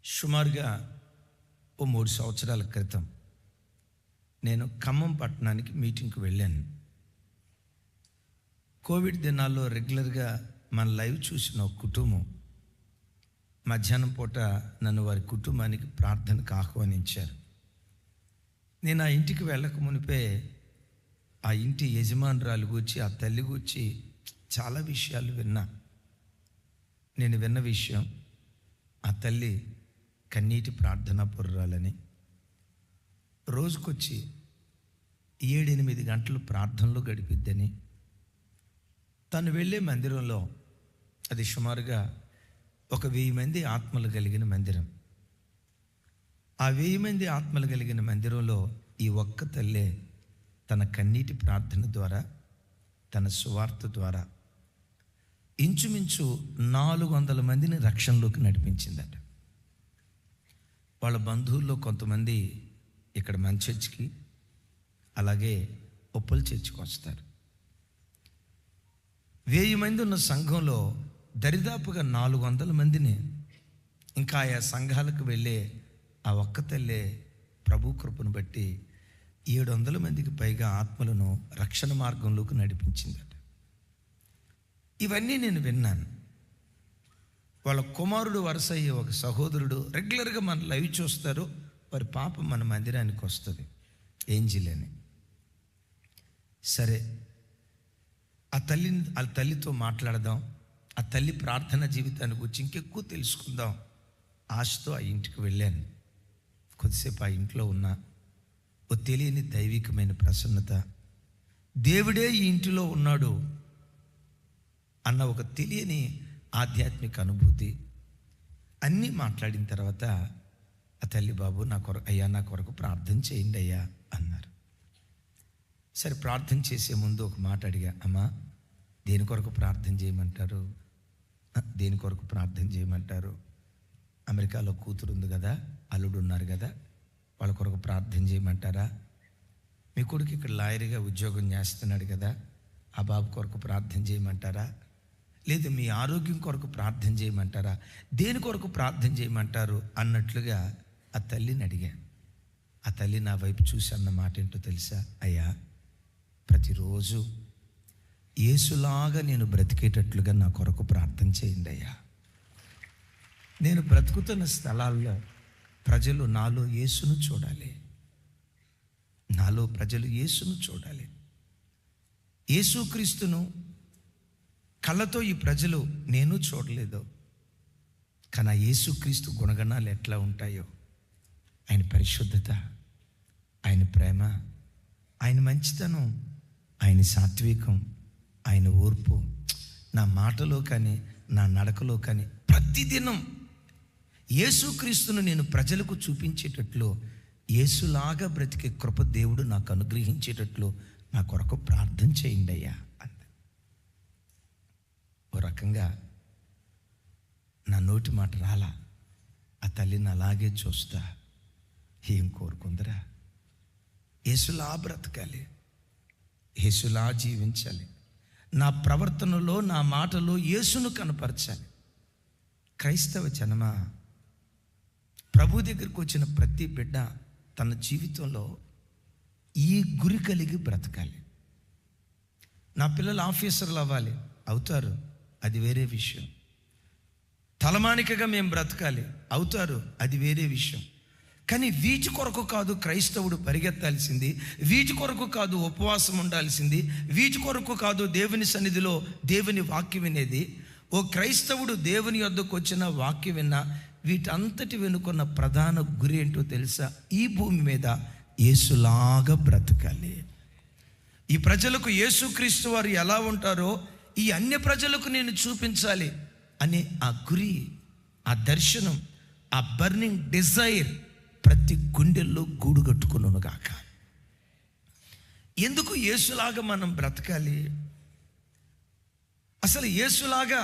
సుమారుగా 3 సంవత్సరాల క్రితం నేను ఖమ్మం పట్టణానికి మీటింగ్కి వెళ్ళాను. కోవిడ్ దినాల్లో రెగ్యులర్గా మన లైవ్ చూసిన ఒక కుటుంబం మధ్యాహ్నం పూట నన్ను వారి కుటుంబానికి ప్రార్థనకు ఆహ్వానించారు. నేను ఆ ఇంటికి వెళ్ళక మునిపే ఆ ఇంటి యజమానురాలు గూర్చి, ఆ తల్లి గూర్చి చాలా విషయాలు విన్నా. నేను విన్న విషయం, ఆ తల్లి కన్నీటి ప్రార్థనా పుర్రాలని, రోజుకొచ్చి 7-8 గంటలు ప్రార్థనలో గడిపిద్దని, తను వెళ్ళే మందిరంలో అది సుమారుగా 1000 మంది ఆత్మలు కలిగిన మందిరం. ఆ 1000 మంది ఆత్మలు కలిగిన మందిరంలో ఈ ఒక్క తల్లే తన కన్నీటి ప్రార్థన ద్వారా, తన సువార్త ద్వారా ఇంచుమించు 400 మందిని రక్షణలోకి నడిపించిందట. వాళ్ళ బంధువుల్లో కొంతమంది ఇక్కడ మన చర్చికి, అలాగే ఉప్పల్ చర్చికి వస్తారు. 1000 మంది ఉన్న సంఘంలో దరిదాపుగా 400 మందిని, ఇంకా ఆయా సంఘాలకు వెళ్ళే ఆ ఒక్క తల్లే ప్రభు కృపను బట్టి 700 మందికి పైగా ఆత్మలను రక్షణ మార్గంలోకి నడిపించిందట. ఇవన్నీ నేను విన్నాను. వాళ్ళ కుమారుడు వరుస అయ్యే ఒక సహోదరుడు రెగ్యులర్గా మన లైవ్ చూస్తారు. వారి పాప మన మందిరానికి వస్తుంది, ఏంజిల్ అని. సరే, ఆ తల్లితో మాట్లాడదాం, ఆ తల్లి ప్రార్థన జీవితాన్ని గురించి ఇంకెక్కువ తెలుసుకుందాం ఆశతో ఆ ఇంటికి వెళ్ళాను. కొద్దిసేపు ఆ ఇంట్లో ఉన్న ఓ తెలియని దైవికమైన ప్రసన్నత, దేవుడే ఈ ఇంటిలో ఉన్నాడు అన్న ఒక తెలియని ఆధ్యాత్మిక అనుభూతి అన్నీ మాట్లాడిన తర్వాత ఆ తల్లి, బాబు నా కొరకు ప్రార్థన చేయండి అయ్యా అన్నారు. సరే, ప్రార్థన చేసే ముందు ఒక మాట అడిగా, అమ్మా దేని కొరకు ప్రార్థన చేయమంటారు? దేని కొరకు ప్రార్థన చేయమంటారు? అమెరికాలో కూతురు ఉంది కదా, అల్లుడు ఉన్నారు కదా, వాళ్ళ కొరకు ప్రార్థన చేయమంటారా? మీ కొడుకు ఇక్కడ లాయర్గా ఉద్యోగం చేస్తున్నాడు కదా, ఆ బాబు కొరకు ప్రార్థన చేయమంటారా? లేదు మీ ఆరోగ్యం కొరకు ప్రార్థన చేయమంటారా? దేని కొరకు ప్రార్థన చేయమంటారు అన్నట్లుగా ఆ తల్లిని అడిగాను. ఆ తల్లి నా వైపు చూసి అన్న మాట ఏంటో తెలుసా? అయ్యా, ప్రతిరోజు యేసులాగా నేను బ్రతికేటట్లుగా నా కొరకు ప్రార్థన చేయండి అయ్యా. నేను బ్రతుకుతున్న స్థలాల్లో ప్రజలు నాలో యేసును చూడాలి, నాలో ప్రజలు యేసును చూడాలి. యేసుక్రీస్తును కళ్ళతో ఈ ప్రజలు నేను చూడలేదు, కానీ ఆ యేసుక్రీస్తు గుణగణాలు ఎట్లా ఉంటాయో, ఆయన పరిశుద్ధత, ఆయన ప్రేమ, ఆయన మంచితనం, ఆయన సాత్వికం, ఆయన ఓర్పు నా మాటలో కానీ నా నడకలో కానీ ప్రతిదినం యేసుక్రీస్తును నేను ప్రజలకు చూపించేటట్లు, యేసులాగా బ్రతికే కృప దేవుడు నాకు అనుగ్రహించేటట్లు నా కొరకు ప్రార్థన చేయండి అయ్యా అంది. ఓ రకంగా నా నోటి మాట రాలా. ఆ తల్లిని అలాగే చూస్తా, ఏం కోరుకుందరా? యేసులా బ్రతకాలి, యేసులా జీవించాలి, నా ప్రవర్తనలో నా మాటలో యేసును కనపరచాలి. క్రైస్తవ జనమా, ప్రభు దగ్గరికి వచ్చిన ప్రతి బిడ్డ తన జీవితంలో ఈ గురి కలిగి బ్రతకాలి. నా పిల్లలు ఆఫీసర్లు అవ్వాలి, అవుతారు, అది వేరే విషయం. తలమానికగా మేము బ్రతకాలి, అవుతారు, అది వేరే విషయం. కానీ వీటి కొరకు కాదు క్రైస్తవుడు పరిగెత్తాల్సింది, వీటి కొరకు కాదు ఉపవాసం ఉండాల్సింది, వీటి కొరకు కాదు దేవుని సన్నిధిలో దేవుని వాక్యం వినేది. ఓ క్రైస్తవుడు దేవుని యొద్దకు వచ్చిన వాక్యం విన్నా వీటంతటి వెనుకున్న ప్రధాన గురి ఏంటో తెలుసా? ఈ భూమి మీద యేసులాగా బ్రతకాలి. ఈ ప్రజలకు యేసుక్రీస్తు వారు ఎలా ఉంటారో ఈ అన్య ప్రజలకు నేను చూపించాలి అనే ఆ గురి, ఆ దర్శనం, ఆ బర్నింగ్ డిజైర్ ప్రతి గుండెల్లో గూడు కట్టుకున్నాను గాక. ఎందుకు యేసులాగా మనం బ్రతకాలి? అసలు యేసులాగా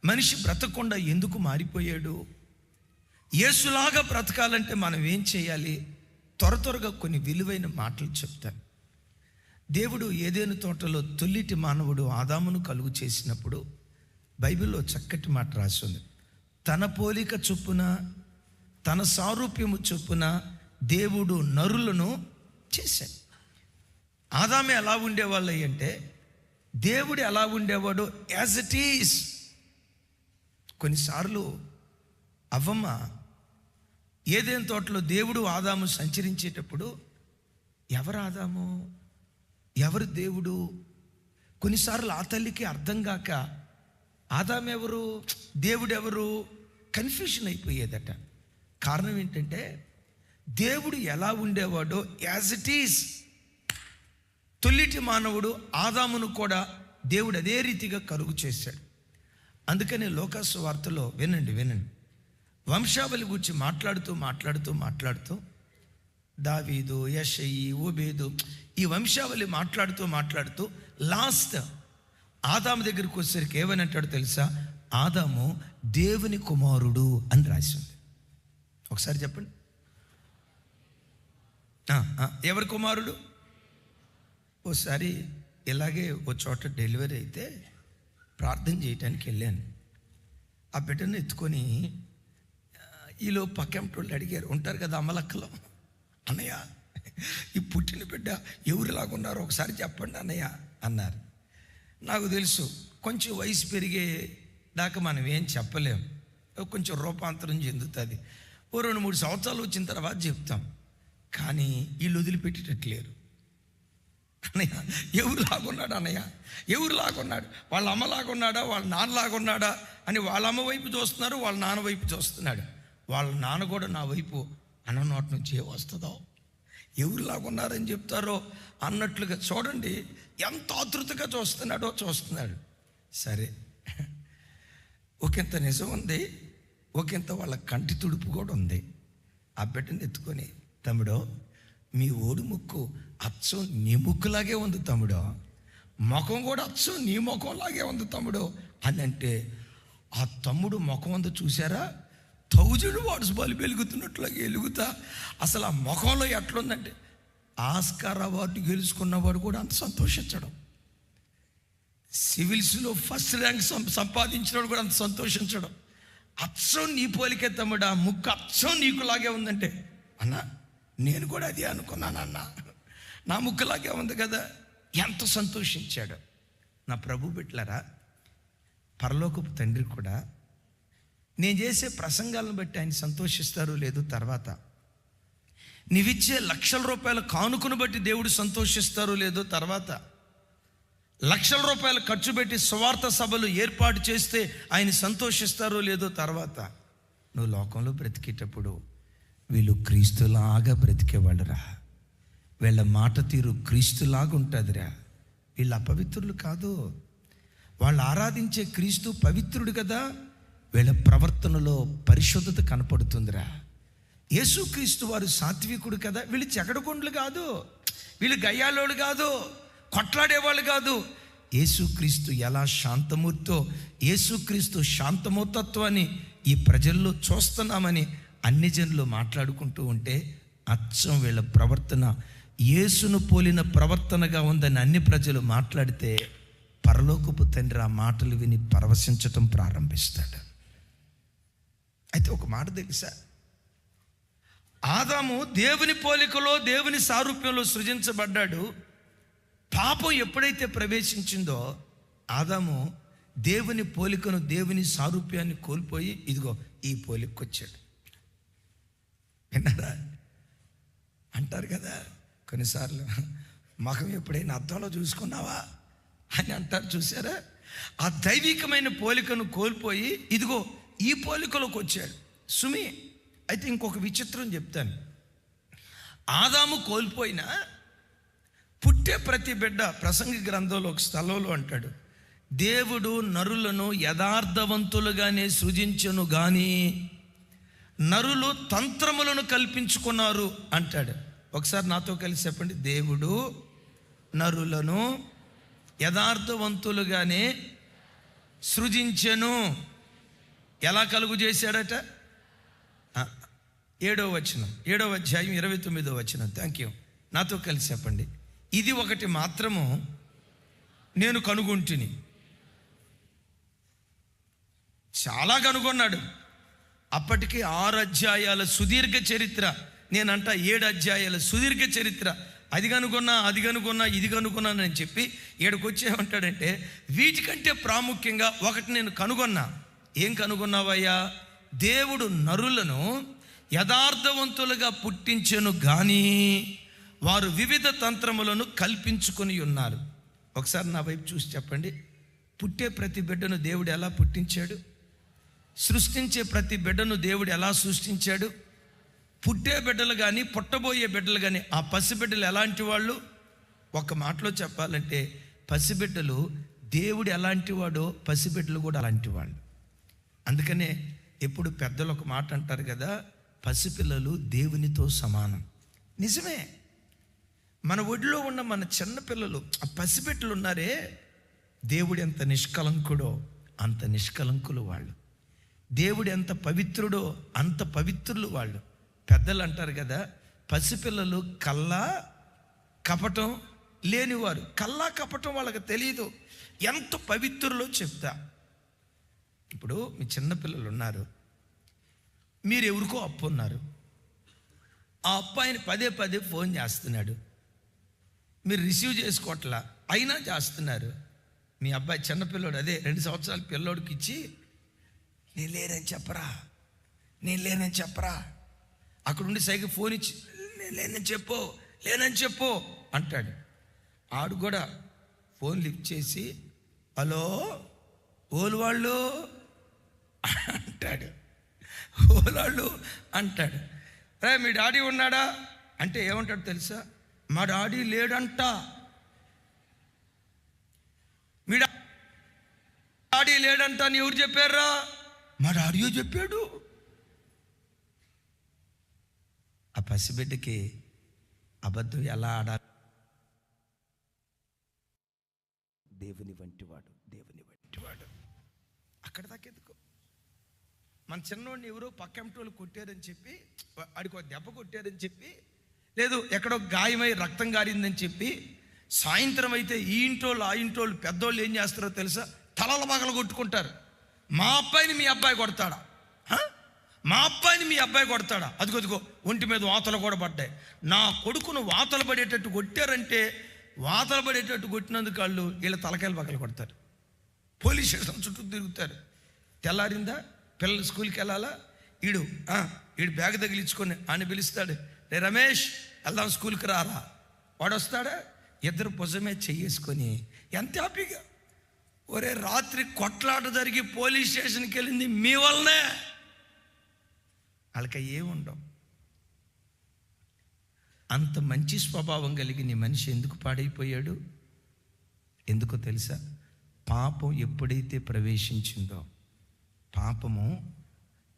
మనిషి బ్రతకకుండా ఎందుకు మారిపోయాడు? యేసులాగా బ్రతకాలంటే మనం ఏం చేయాలి? త్వరగా కొన్ని విలువైన మాటలు చెప్తాను. దేవుడు ఏదెను తోటలో తొలిటి మానవుడు ఆదామును కలుగు చేసినప్పుడు బైబిల్లో చక్కటి మాట రాసింది. తన పోలిక చొప్పున తన సారూప్యము చొప్పున దేవుడు నరులను చేశాడు. ఆదాము ఎలా ఉండేవాళ్ళు అంటే దేవుడు ఎలా ఉండేవాడు యాజ్ ఇట్ ఈస్. కొన్నిసార్లు అవ్వమ్మ ఏదైనా తోటలో దేవుడు ఆదాము సంచరించేటప్పుడు ఎవరు ఆదాము, ఎవరు దేవుడు, కొన్నిసార్లు ఆ తల్లికి అర్థం కాక ఆదాము ఎవరు, దేవుడు ఎవరు, కన్ఫ్యూషన్ అయిపోయేదట. కారణం ఏంటంటే దేవుడు ఎలా ఉండేవాడో యాజ్ ఇట్ ఈస్ తొలిటి మానవుడు ఆదామును కూడా దేవుడు అదే రీతిగా కలుగు చేశాడు. అందుకని లోకాసు వార్తలో వినండి వంశావళి గురించి మాట్లాడుతూ దావీదు, యెషయి, ఓబేదు ఈ వంశావళి మాట్లాడుతూ లాస్ట్ ఆదాము దగ్గరికి వచ్చేసరికి ఏమని అంటాడు తెలుసా? ఆదాము దేవుని కుమారుడు అని రాసింది. ఒకసారి చెప్పండి, ఎవరి కుమారుడు? ఓసారి ఇలాగే ఓ చోట డెలివరీ అయితే ప్రార్థన చేయటానికి వెళ్ళాను. ఆ బిడ్డను ఎత్తుకొని ఈలో పక్కెంటోళ్ళు అడిగారు, ఉంటారు కదా అమ్మలక్కలు, అన్నయ్య ఈ పుట్టిన బిడ్డ ఎవరిలాగున్నారో ఒకసారి చెప్పండి అన్నయ్య అన్నారు. నాకు తెలుసు కొంచెం వయసు పెరిగే దాకా మనం ఏం చెప్పలేం, కొంచెం రూపాంతరం చెందుతుంది. ఓ 2-3 సంవత్సరాలు వచ్చిన తర్వాత చెప్తాం. కానీ వీళ్ళు వదిలిపెట్టేటట్లేరు. అన్నయ్య ఎవరులాగున్నాడు, అన్నయ్య ఎవరులాగున్నాడు, వాళ్ళ అమ్మలాగున్నాడా, వాళ్ళ నాన్నలాగున్నాడా అని వాళ్ళ అమ్మ వైపు చూస్తున్నారు, వాళ్ళ నాన్న వైపు చూస్తున్నాడు. వాళ్ళ నాన్న కూడా నా వైపు అన్న నోటి నుంచి ఏ వస్తుందో, ఎవరులాగున్నారని చెప్తారో అన్నట్లుగా చూడండి ఎంత ఆతృతగా చూస్తున్నాడు. సరే, ఒకంత నిజం ఉంది, ఒకంత వాళ్ళ కంటి తుడుపు కూడా ఉంది. ఆ బిడ్డని ఎత్తుకొని, తమ్ముడో మీ ఓడి ముక్కు అచ్చం నీ ముక్కులాగే ఉంది తమ్ముడో, ముఖం కూడా అచ్చం నీ ముఖంలాగే ఉంది తమ్ముడు అని అంటే, ఆ తమ్ముడు ముఖం అంతా చూసారా 1000 వాట్స్ బల్బు వెలుగుతున్నట్లుగా వెలుగుతా అసలు ఆ ముఖంలో ఎట్లుందంటే, ఆస్కార్ అవార్డు గెలుచుకున్నవాడు కూడా అంత సంతోషించడం, సివిల్స్లో ఫస్ట్ ర్యాంక్ సంపాదించినవాడు కూడా అంత సంతోషించడం. అచ్చం నీ పోలికే తమ్ముడు, ఆ ముక్కు అచ్చం నీకులాగే ఉందంటే, అన్నా నేను కూడా అదే అనుకున్నాను అన్న, నా ముక్కులాగే ఉంది కదా, ఎంత సంతోషించాడు. నా ప్రభు బిడ్డలారా, పరలోకపు తండ్రి కూడా నేను చేసే ప్రసంగాలను బట్టి ఆయన సంతోషిస్తారో లేదో తర్వాత, నీవిచ్చే ₹1,00,000 కానుకను బట్టి దేవుడు సంతోషిస్తారో లేదో తర్వాత, ₹1,00,000 ఖర్చు పెట్టి స్వార్థ సభలు ఏర్పాటు చేస్తే ఆయన సంతోషిస్తారో లేదో తర్వాత, నువ్వు లోకంలో బ్రతికేటప్పుడు వీళ్ళు క్రీస్తులాగా బ్రతికేవాళ్ళురా, వీళ్ళ మాట తీరు క్రీస్తులాగా ఉంటుందిరా, వీళ్ళు అపవిత్రులు కాదు, వాళ్ళు ఆరాధించే క్రీస్తు పవిత్రుడు కదా, వీళ్ళ ప్రవర్తనలో పరిశుద్ధత కనపడుతుందిరా. యేసుక్రీస్తు వారు సాత్వికుడు కదా, వీళ్ళు చెగడగొండ్లు కాదు, వీళ్ళు గయ్యాలోళ్ళు కాదు, కొట్లాడేవాళ్ళు కాదు. యేసుక్రీస్తు ఎలా శాంతమూర్తో, యేసుక్రీస్తు శాంతమూర్తత్వాన్ని ఈ ప్రజల్లో చూస్తున్నామని అన్ని జనులు మాట్లాడుకుంటూ ఉంటే, అచ్చం వీళ్ళ ప్రవర్తన యేసును పోలిన ప్రవర్తనగా ఉందని అన్ని ప్రజలు మాట్లాడితే, పరలోకపు తండ్రి ఆ మాటలు విని పరవశించటం ప్రారంభిస్తాడు. అయితే ఒక మాట తెలుసా, ఆదాము దేవుని పోలికలో దేవుని సారూప్యంలో సృజించబడ్డాడు. పాపం ఎప్పుడైతే ప్రవేశించిందో ఆదాము దేవుని పోలికను, దేవుని సారూప్యాన్ని కోల్పోయి ఇదిగో ఈ పోలికకు వచ్చాడు. విన్నారా? అంటారు కదా కొన్నిసార్లు, ముఖం ఎప్పుడైనా అద్దంలో చూసుకున్నావా అని అంటారు, చూసారా? ఆ దైవికమైన పోలికను కోల్పోయి ఇదిగో ఈ పోలికలోకి వచ్చాడు సుమి. అయితే ఇంకొక విచిత్రం చెప్తాను. ఆదాము కోల్పోయినా పుట్టే ప్రతి బిడ్డ, ప్రసంగి గ్రంథంలో ఒక స్థలంలో అంటాడు, దేవుడు నరులను యథార్థవంతులుగానే సృజించను గాని నరులు తంత్రములను కల్పించుకున్నారు అంటాడు. ఒకసారి నాతో కలిసి చెప్పండి, దేవుడు నరులను యథార్థవంతులుగానే సృజించెను. ఎలా కలుగు చేశాడట? 7వ వచనం, 7వ అధ్యాయం 29వ వచనం. Thank you. నాతో కలిసి చెప్పండి, ఇది ఒకటి మాత్రము నేను కనుగొంటిని. చాలా కనుగొన్నాడు, అప్పటికి 6 అధ్యాయాల సుదీర్ఘ చరిత్ర, నేనంట 7 అధ్యాయాల సుదీర్ఘ చరిత్ర. అది కనుగొన్నా ఇది కనుగొన్నానని చెప్పి ఈడకు వచ్చేమంటాడంటే, వీటికంటే ప్రాముఖ్యంగా ఒకటి నేను కనుగొన్నా. ఏం కనుగొన్నావయ్యా? దేవుడు నరులను యథార్థవంతులుగా పుట్టించెను కానీ వారు వివిధ తంత్రములను కల్పించుకొని ఉన్నారు. ఒకసారి నా వైపు చూసి చెప్పండి. పుట్టే ప్రతి బిడ్డను దేవుడు ఎలా పుట్టించాడు? సృష్టించే ప్రతి బిడ్డను దేవుడు ఎలా సృష్టించాడు? పుట్టే బిడ్డలు కానీ పుట్టబోయే బిడ్డలు కానీ ఆ పసిబిడ్డలు ఎలాంటి వాళ్ళు? ఒక మాటలో చెప్పాలంటే పసిబిడ్డలు దేవుడు ఎలాంటి వాడో పసిబిడ్డలు కూడా అలాంటి వాళ్ళు. అందుకనే ఎప్పుడు పెద్దలు ఒక మాట అంటారు కదా, పసిపిల్లలు దేవునితో సమానం. నిజమే. మన ఒడిలో ఉన్న మన చిన్నపిల్లలు, ఆ పసిబిడ్డలు ఉన్నారే, దేవుడు ఎంత నిష్కలంకుడో అంత నిష్కలంకులు వాళ్ళు. దేవుడు ఎంత పవిత్రుడో అంత పవిత్రులు వాళ్ళు. పెద్దలు అంటారు కదా, పసిపిల్లలు కల్లా కపటం లేనివారు. కల్లా కపటం వాళ్ళకి తెలియదు, ఎంత పవిత్రులో చెప్తా. ఇప్పుడు మీ చిన్నపిల్లలు ఉన్నారు, మీరు ఎవరికో అప్పు ఉన్నారు. ఆ అప్పు ఆయన పదే ఫోన్ చేస్తున్నాడు, మీరు రిసీవ్ చేసుకోవట్లా, అయినా చేస్తున్నారు. మీ అబ్బాయి చిన్నపిల్లోడు, అదే 2 సంవత్సరాల పిల్లోడికి ఇచ్చి, నేను లేనని చెప్పరా అక్కడుండి సైకి ఫోన్ ఇచ్చి, నేను లేనని చెప్పు అంటాడు. ఆడు కూడా ఫోన్ లిఫ్ట్ చేసి, హలో ఓలు వాళ్ళు అంటాడు. రే మీ డాడీ ఉన్నాడా అంటే ఏమంటాడు తెలుసా? మా డాడీ లేడంట. మీ డాడీ లేడంట అని ఎవరు చెప్పారా? మా డాడీయో చెప్పాడు. ఆ పసిబిడ్డకి అబద్ధం ఎలా ఆడాలి? దేవుని వంటివాడు అక్కడ దాకా ఎందుకు? మన చిన్నోడిని ఎవరో పక్కంటోళ్ళు కొట్టారని చెప్పి, ఆడికి దెబ్బ కొట్టారని చెప్పి, లేదు ఎక్కడో గాయమై రక్తం గారిందని చెప్పి, సాయంత్రం అయితే ఈ ఇంటోళ్ళు ఆ ఇంటోళ్ళు పెద్దోళ్ళు ఏం చేస్తారో తెలుసా? తలల పగలు కొట్టుకుంటారు. మా అబ్బాయిని మీ అబ్బాయి కొడతాడా? అదిగో ఒంటి మీద వాతలు కూడా పడ్డాయి. నా కొడుకును వాతలు పడేటట్టు కొట్టారంటే, వాతలు పడేటట్టు కొట్టినందుకు వాళ్ళు వీళ్ళ తలకాయలు పగలు కొడతారు. పోలీస్ స్టేషన్ చుట్టూ తిరుగుతారు. తెల్లారిందా, పిల్లలు స్కూల్కి వెళ్ళాలా, ఈడు బ్యాగ్ తగిలించుకొని ఆయన పిలుస్తాడు, రే రమేష్ వెళ్దాం స్కూల్కి రారా. వాడు వస్తాడా? ఇద్దరు భుజమే చెయ్యేసుకొని ఎంత హ్యాపీగా, ఒరే రాత్రి కొట్లాట జరిగి పోలీస్ స్టేషన్కి వెళ్ళింది మీ వల్లనే. వాళ్ళకి ఏముండవు. అంత మంచి స్వభావం కలిగిన మనిషి ఎందుకు పాడైపోయాడు? ఎందుకో తెలుసా? పాపం ఎప్పుడైతే ప్రవేశించిందో, పాపము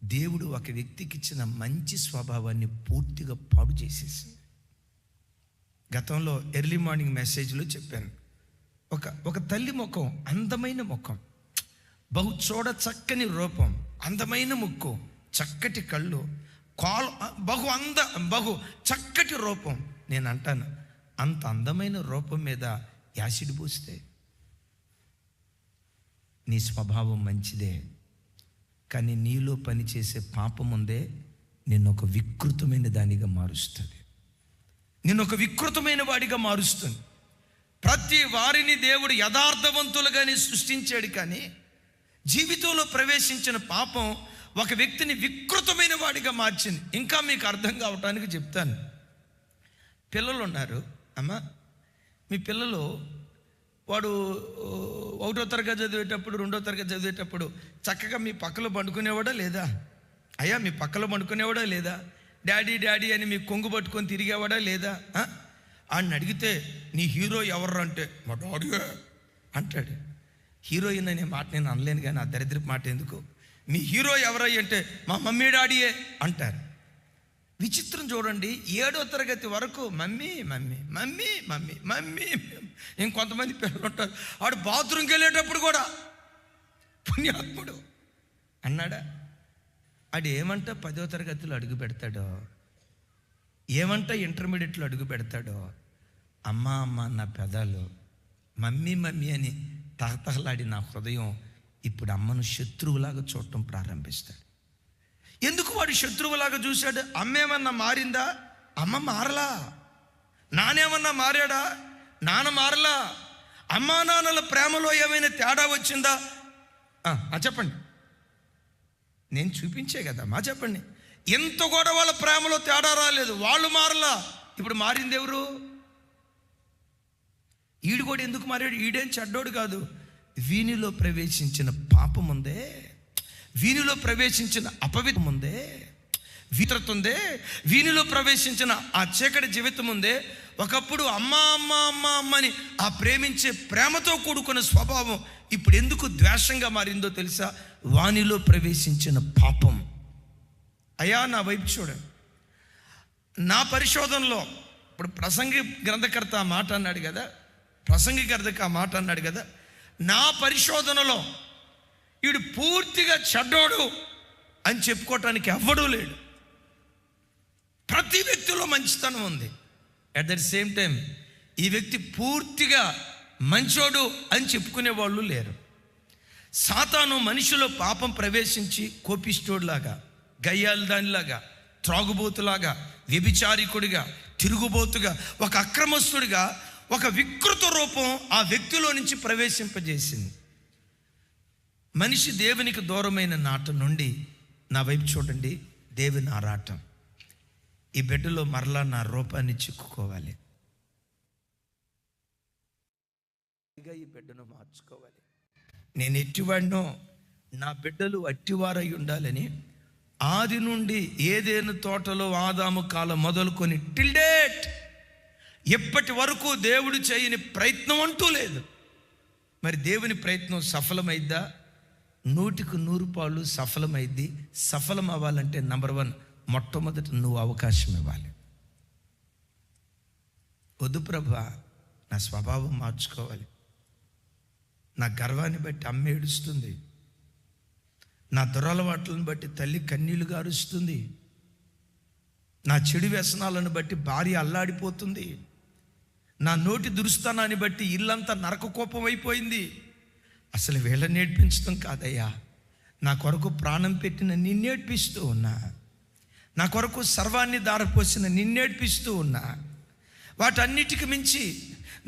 దేవుడు ఒక వ్యక్తికి ఇచ్చిన మంచి స్వభావాన్ని పూర్తిగా పాడు చేసేసింది. గతంలో ఎర్లీ మార్నింగ్ మెసేజ్లో చెప్పాను, ఒక తల్లి ముఖం, అందమైన ముఖం, చూడ చక్కని రూపం, అందమైన ముక్కు, చక్కటి కళ్ళు, బహు చక్కటి రూపం. నేను అంటాను, అంత అందమైన రూపం మీద యాసిడ్ పూస్తే నీ స్వభావం మంచిదే, కానీ నీలో పనిచేసే పాపం ఉందే నిన్ను ఒక వికృతమైన దానిగా మారుస్తుంది, నిన్ను ఒక వికృతమైన వాడిగా మారుస్తుంది. ప్రతి వారిని దేవుడు యథార్థవంతులుగానే సృష్టించాడు, కానీ జీవితంలో ప్రవేశించిన పాపం ఒక వ్యక్తిని వికృతమైన వాడిగా మార్చింది. ఇంకా మీకు అర్థం కావటానికి చెప్తాను. పిల్లలు ఉన్నారు అమ్మా, మీ పిల్లలు, వాడు 1వ తరగతి చదివేటప్పుడు 2వ తరగతి చదివేటప్పుడు చక్కగా మీ పక్కలో పండుకునేవాడా లేదా? అయ్యా మీ పక్కలో పండుకునేవాడా లేదా? డాడీ అని మీ కొంగు పట్టుకొని తిరిగేవాడా లేదా? ఆయన అడిగితే నీ హీరో ఎవరు అంటే మా డాడీయే అంటాడు. హీరోయిన్ అనే మాట నేను అనలేను, కానీ ఆ దరిద్రపు మాట ఎందుకు? మీ హీరో ఎవరయ్య అంటే మా మమ్మీ డాడీయే అంటారు. విచిత్రం చూడండి, 7వ తరగతి వరకు mummy mummy mummy mummy mummy. ఇంకొంతమంది పిల్లలు ఉంటారు, ఆడు బాత్రూమ్కి వెళ్ళేటప్పుడు కూడా పుణ్యాత్ముడు అన్నాడా? ఆడు ఏమంట 10వ తరగతిలో అడుగు పెడతాడో, ఏమంట ఇంటర్మీడియట్లో అడుగు పెడతాడో, అమ్మ అమ్మ నా పెదాలు, మమ్మీ మమ్మీ అని తహతహలాడి నా హృదయం ఇప్పుడు అమ్మను శత్రువులాగా చూడటం ప్రారంభిస్తాడు. ఎందుకు వాడు శత్రువులాగా చూశాడు? అమ్మేమన్నా మారిందా? అమ్మ మారలా. నానేమన్నా మారాడా? నాన్న మారలా. అమ్మా నాన్నల ప్రేమలో ఏమైనా తేడా వచ్చిందా? చెప్పండి. నేను చూపించే కదమ్మా, చెప్పండి. ఎంత కూడా వాళ్ళ ప్రేమలో తేడా రాలేదు, వాళ్ళు మారలా. ఇప్పుడు మారింది ఎవరు? ఈడు కూడా ఎందుకు మారాడు? ఈడేం చెడ్డోడు కాదు. వీనిలో ప్రవేశించిన పాపం ఉందే, వీనిలో ప్రవేశించిన అపవిత్రం ఉందే, విత్రత ఉందే, వీనిలో ప్రవేశించిన ఆ చీకటి జీవితం ఉందే. ఒకప్పుడు అమ్మ అమ్మ అమ్మ అమ్మని ఆ ప్రేమించే ప్రేమతో కూడుకున్న స్వభావం ఇప్పుడు ఎందుకు ద్వేషంగా మారిందో తెలుసా? వానిలో ప్రవేశించిన పాపం. అయ్యా నా వైపు చూడండి. నా పరిశోధనలో ఇప్పుడు ప్రసంగి గ్రంథకర్త ఆ మాట అన్నాడు కదా, ప్రసంగి గ్రంథక ఆ మాట అన్నాడు కదా. నా పరిశోధనలో వీడు పూర్తిగా చెడ్డోడు అని చెప్పుకోవటానికి ఎవ్వడూ లేడు. ప్రతి వ్యక్తిలో మంచితనం ఉంది. అట్ ద సేమ్ టైం ఈ వ్యక్తి పూర్తిగా మంచోడు అని చెప్పుకునే వాళ్ళు లేరు. సాతాను మనిషిలో పాపం ప్రవేశించి కోపిష్టోడులాగా, గయ్యాలి దానిలాగా, త్రాగుబోతులాగా, వ్యభిచారికుడిగా, తిరుగుబోతుగా, ఒక అక్రమస్తుడిగా, ఒక వికృత రూపం ఆ వ్యక్తిలో నుంచి ప్రవేశింపజేసింది. మనిషి దేవునికి దూరమైన నాట నుండి నా వైపు చూడండి, దేవుని ఆరాటం. ఈ బిడ్డలో మరలా నా రూపాన్ని చిక్కుకోవాలి, ఈ బిడ్డను మార్చుకోవాలి. నేను ఎట్టివాడినో నా బిడ్డలు అట్టివారై ఉండాలని ఆది నుండి ఏదేను తోటలో ఆదాము కాలం మొదలుకొని టిల్ డేట్ ఎప్పటి వరకు దేవుడు చేయని ప్రయత్నం అంటూ లేదు. మరి దేవుని ప్రయత్నం సఫలమైద్దా? 100% సఫలమైద్ది. సఫలం అవ్వాలంటే నంబర్ 1, మొట్టమొదట నువ్వు అవకాశం ఇవ్వాలి. వద్దు ప్రభా, నా స్వభావం మార్చుకోవాలి. నా గర్వాన్ని బట్టి అమ్మ ఏడుస్తుంది, నా దురలవాట్లను బట్టి తల్లి కన్నీళ్లు గారుస్తుంది, నా చెడు వ్యసనాలను బట్టి భార్య అల్లాడిపోతుంది, నా నోటి దురుస్తనాన్ని బట్టి ఇల్లంతా నరక కోపం అయిపోయింది. అసలు వీళ్ళని నేర్పించడం కాదయ్యా, నా కొరకు ప్రాణం పెట్టిన నిన్నేడ్పిస్తూ ఉన్నా, నా కొరకు సర్వాన్ని దారపోసిన నిన్నేడ్పిస్తూ ఉన్నా. వాటన్నిటికి మించి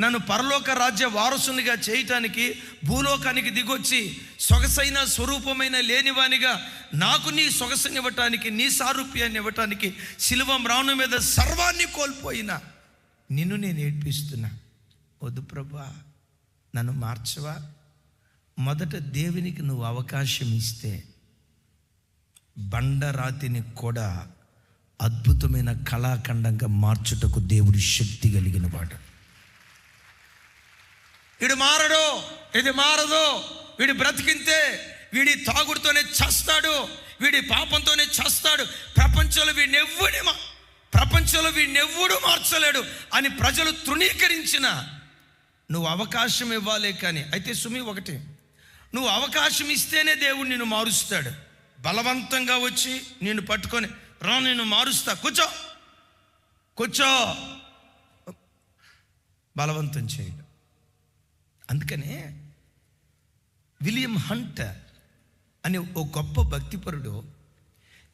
నన్ను పరలోక రాజ్య వారసునిగా చేయటానికి భూలోకానికి దిగొచ్చి సొగసైన స్వరూపమైన లేనివానిగా నాకు నీ సొగసునివ్వటానికి, నీ సారూప్యాన్ని ఇవ్వటానికి శిలువ మ్రాను మీద సర్వాన్ని కోల్పోయినా నిన్ను నేను ఏడ్పిస్తున్నా. వద్దు ప్రభా, నన్ను మార్చవా? మొదట దేవునికి నువ్వు అవకాశం ఇస్తే బండరాతిని కూడా అద్భుతమైన కళాఖండంగా మార్చుటకు దేవుడు శక్తి కలిగిన వాడు. వీడు మారడు, ఇది మారదు, వీడి బ్రతికింతే, వీడి తాగుడుతోనే చస్తాడు, వీడి పాపంతోనే చస్తాడు, ప్రపంచంలో వీడినెవ్వడు మార్చలేడు అని ప్రజలు తృణీకరించిన నువ్వు అవకాశం ఇవ్వాలే. కానీ అయితే సుమి ఒకటి, నువ్వు అవకాశం ఇస్తేనే దేవుడు నిన్ను మారుస్తాడు. బలవంతంగా వచ్చి నిన్ను పట్టుకొని రా నిన్ను మారుస్తా, కూర్చో బలవంతం చేయడు. అందుకనే విలియం హంట్ అనే ఓ గొప్ప భక్తిపరుడు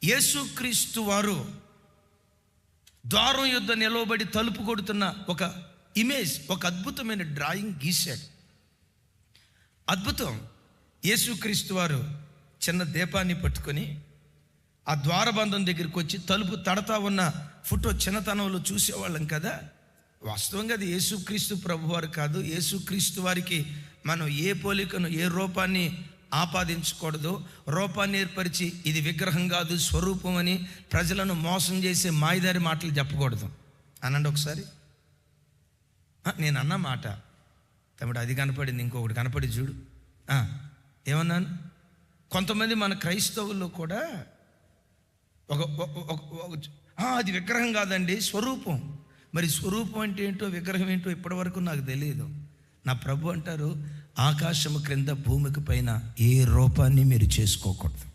యేసుక్రీస్తు వారు ద్వారం యొద్ద నిలవబడి తలుపు కొడుతున్న ఒక ఇమేజ్, ఒక అద్భుతమైన డ్రాయింగ్ గీశాడు. అద్భుతం. యేసుక్రీస్తు వారు చిన్న దీపాన్ని పట్టుకొని ఆ ద్వారబంధం దగ్గరికి వచ్చి తలుపు తడతా ఉన్న ఫోటో చిన్నతనంలో చూసేవాళ్ళం కదా. వాస్తవంగా అది యేసుక్రీస్తు ప్రభువారు కాదు. యేసుక్రీస్తు వారికి మనం ఏ పోలికను, ఏ రూపాన్ని ఆపాదించకూడదు. రూపాన్ని ఏర్పరిచి ఇది విగ్రహం కాదు స్వరూపం అని ప్రజలను మోసం చేసే మాయదారి మాటలు చెప్పకూడదు. అనండి ఒకసారి. నేను అన్న మాట తమ్ముడు అది కనపడింది, ఇంకొకటి కనపడి చూడు. ఏమన్నాను? కొంతమంది మన క్రైస్తవుల్లో కూడా అది విగ్రహం కాదండి స్వరూపం. మరి స్వరూపం అంటే ఏంటో, విగ్రహం ఏంటో ఇప్పటివరకు నాకు తెలియదు. నా ప్రభు అంటారు, ఆకాశము క్రింద భూమికి పైన ఏ రూపాన్ని మీరు చేసుకోకూడదు.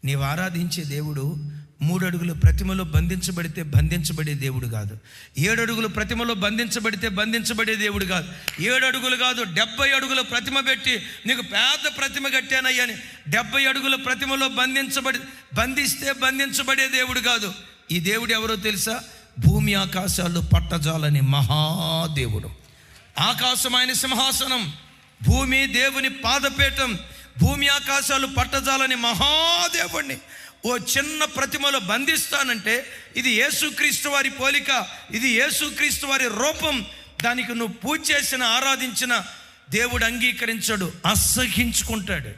నీవు ఆరాధించే దేవుడు 3 అడుగుల ప్రతిమలో బంధించబడితే బంధించబడే దేవుడు కాదు. 7 అడుగుల ప్రతిమలో బంధించబడితే బంధించబడే దేవుడు కాదు. 7 అడుగులు కాదు, 70 అడుగుల ప్రతిమ పెట్టి నీకు పెద్ద ప్రతిమ కట్టానయ్యని 70 అడుగుల ప్రతిమలో బంధిస్తే బంధించబడే దేవుడు కాదు. ఈ దేవుడు ఎవరో తెలుసా? భూమి ఆకాశాలు పట్టజాలని మహాదేవుడు. ఆకాశం ఆయన సింహాసనం, భూమి దేవుని పాదపీఠం. భూమి ఆకాశాలు పట్టజాలని మహాదేవుణ్ణి ఓ చిన్న ప్రతిమలో బంధిస్తానంటే ఇది యేసుక్రీస్తు వారి పోలిక, ఇది యేసుక్రీస్తు వారి రూపం. దానికి నువ్వు పూజ చేసిన, ఆరాధించిన దేవుడు అంగీకరించడు, అసహించుకుంటాడు.